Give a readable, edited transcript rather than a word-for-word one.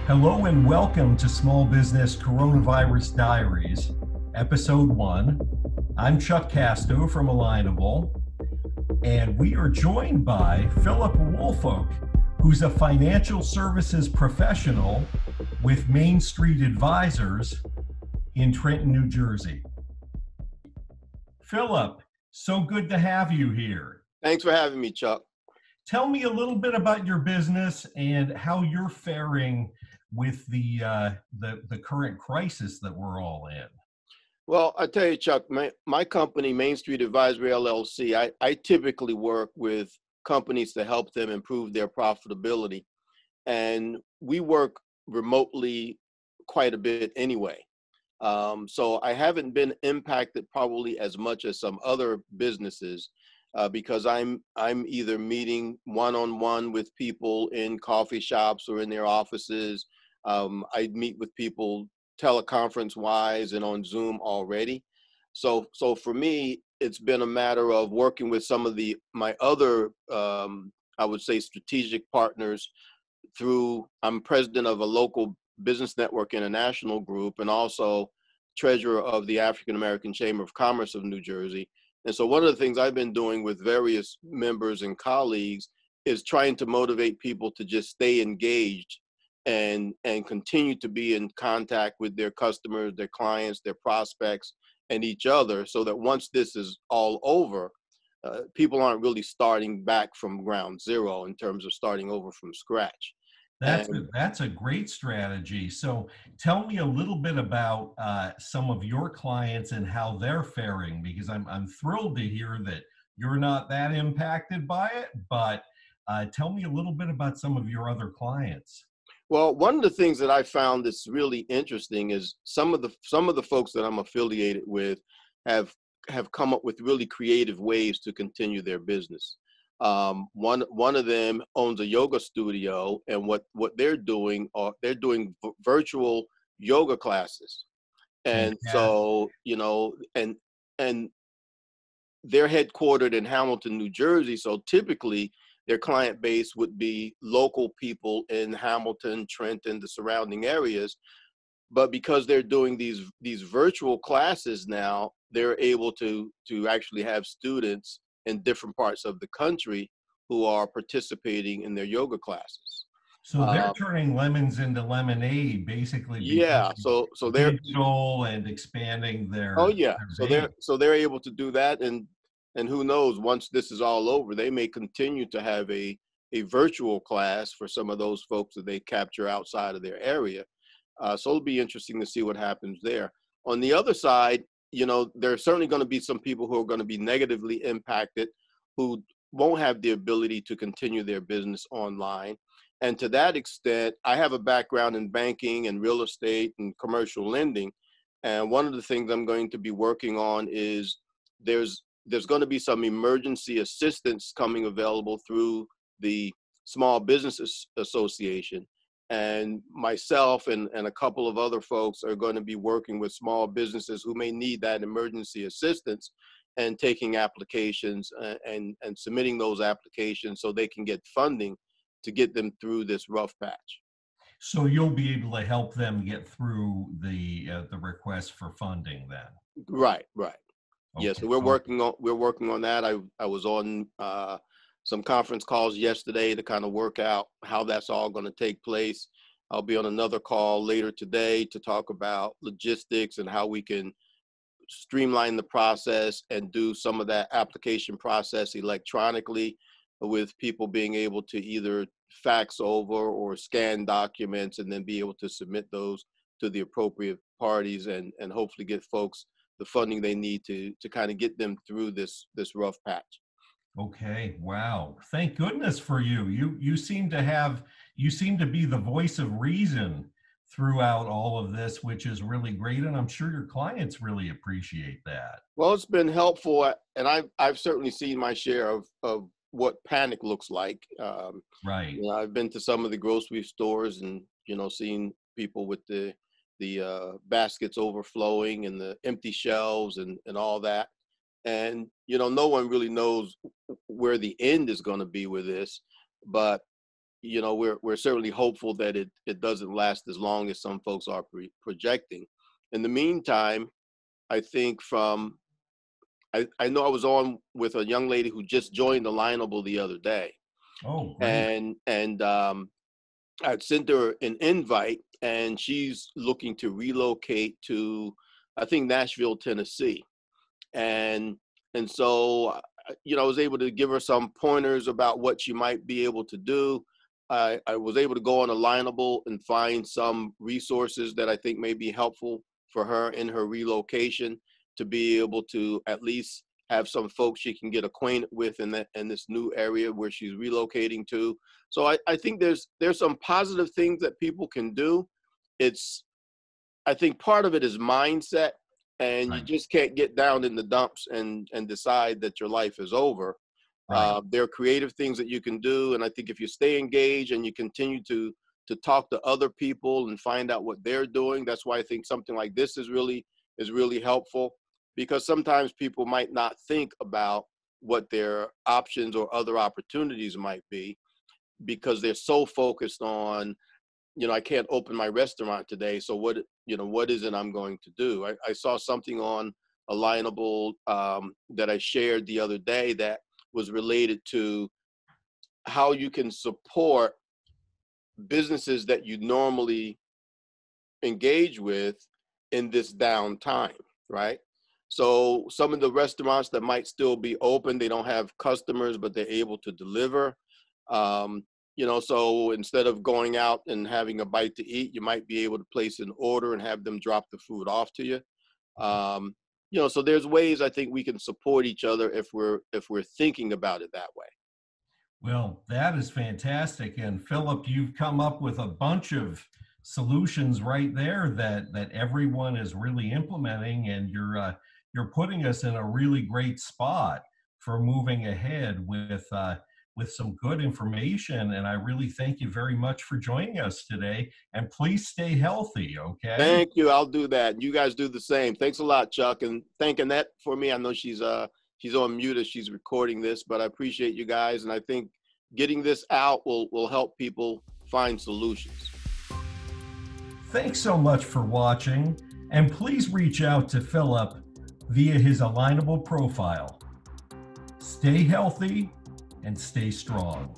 Hello and welcome to Small Business Coronavirus Diaries, Episode 1. I'm Chuck Casto from Alignable, and we are joined by Phillip Woolfolk, who's a financial services professional with Main Street Advisors in Trenton, New Jersey. Phillip, so good to have you here. Thanks for having me, Chuck. Tell me a little bit about your business and how you're faring with the current crisis that we're all in. Well, I tell you, Chuck, my company, Main Street Advisors LLC, I typically work with companies to help them improve their profitability. And we work remotely quite a bit anyway. So I haven't been impacted probably as much as some other businesses because I'm either meeting one-on-one with people in coffee shops or in their offices. I meet with people teleconference-wise and on Zoom already. So for me, it's been a matter of working with some of my other, I would say, strategic partners through. I'm president of a local business network international group and also treasurer of the African American Chamber of Commerce of New Jersey. And so one of the things I've been doing with various members and colleagues is trying to motivate people to just stay engaged and continue to be in contact with their customers, their clients, their prospects, and each other, so that once this is all over, people aren't really starting back from ground zero in terms of starting over from scratch. That's a great strategy. So tell me a little bit about some of your clients and how they're faring, because I'm thrilled to hear that you're not that impacted by it, but tell me a little bit about some of your other clients. Well, one of the things that I found that's really interesting is some of the folks that I'm affiliated with have come up with really creative ways to continue their business. One of them owns a yoga studio, and what they're doing they're doing virtual yoga classes, and so and they're headquartered in Hamilton, New Jersey. So typically, their client base would be local people in Hamilton, Trenton, the surrounding areas. But because they're doing these virtual classes now, they're able to actually have students in different parts of the country who are participating in their yoga classes. So they're turning lemons into lemonade, basically. Yeah. So they're digital and expanding their. Oh yeah. Their they're able to do that, and who knows, once this is all over, they may continue to have a virtual class for some of those folks that they capture outside of their area. So it'll be interesting to see what happens there. On the other side, there's certainly going to be some people who are going to be negatively impacted, who won't have the ability to continue their business online. And to that extent, I have a background in banking and real estate and commercial lending. And one of the things I'm going to be working on is there's going to be some emergency assistance coming available through the Small Business Association. And myself and a couple of other folks are going to be working with small businesses who may need that emergency assistance and taking applications and submitting those applications so they can get funding to get them through this rough patch. So you'll be able to help them get through the request for funding then. Right. Okay. Yes, so we're working on that. I was on some conference calls yesterday to kind of work out how that's all going to take place. I'll be on another call later today to talk about logistics and how we can streamline the process and do some of that application process electronically, with people being able to either fax over or scan documents and then be able to submit those to the appropriate parties and hopefully get folks the funding they need to kind of get them through this rough patch. Okay. Wow. Thank goodness for you. You seem to be the voice of reason throughout all of this, which is really great. And I'm sure your clients really appreciate that. Well, it's been helpful. And I've certainly seen my share of what panic looks like. Right. I've been to some of the grocery stores and, seen people with the baskets overflowing and the empty shelves and all that. And, no one really knows where the end is going to be with this. But, you know, we're certainly hopeful that it doesn't last as long as some folks are projecting. In the meantime, I think I know I was on with a young lady who just joined Alignable the other day. Oh, great. And I'd sent her an invite, and she's looking to relocate to, I think, Nashville, Tennessee. And so, you know, I was able to give her some pointers about what she might be able to do. I was able to go on Alignable and find some resources that I think may be helpful for her in her relocation, to be able to at least have some folks she can get acquainted with in this new area where she's relocating to. So I think there's some positive things that people can do. I think part of it is mindset, and you Right. just can't get down in the dumps and decide that your life is over. Right. There are creative things that you can do, and I think if you stay engaged and you continue to talk to other people and find out what they're doing, that's why I think something like this is really helpful, because sometimes people might not think about what their options or other opportunities might be, because they're so focused on, you know, I can't open my restaurant today, so what is it I'm going to do? I saw something on Alignable that I shared the other day that was related to how you can support businesses that you normally engage with in this downtime, right? So some of the restaurants that might still be open, they don't have customers, but they're able to deliver. You know, so instead of going out and having a bite to eat, you might be able to place an order and have them drop the food off to you. You know, so there's ways I think we can support each other if we're thinking about it that way. Well, that is fantastic. And Philip, you've come up with a bunch of solutions right there that everyone is really implementing, and you're putting us in a really great spot for moving ahead with some good information. And I really thank you very much for joining us today. And please stay healthy, okay? Thank you. I'll do that. You guys do the same. Thanks a lot, Chuck. And thank Annette for me. I know she's on mute as she's recording this, but I appreciate you guys. And I think getting this out will help people find solutions. Thanks so much for watching. And please reach out to Philip via his Alignable profile. Stay healthy and stay strong.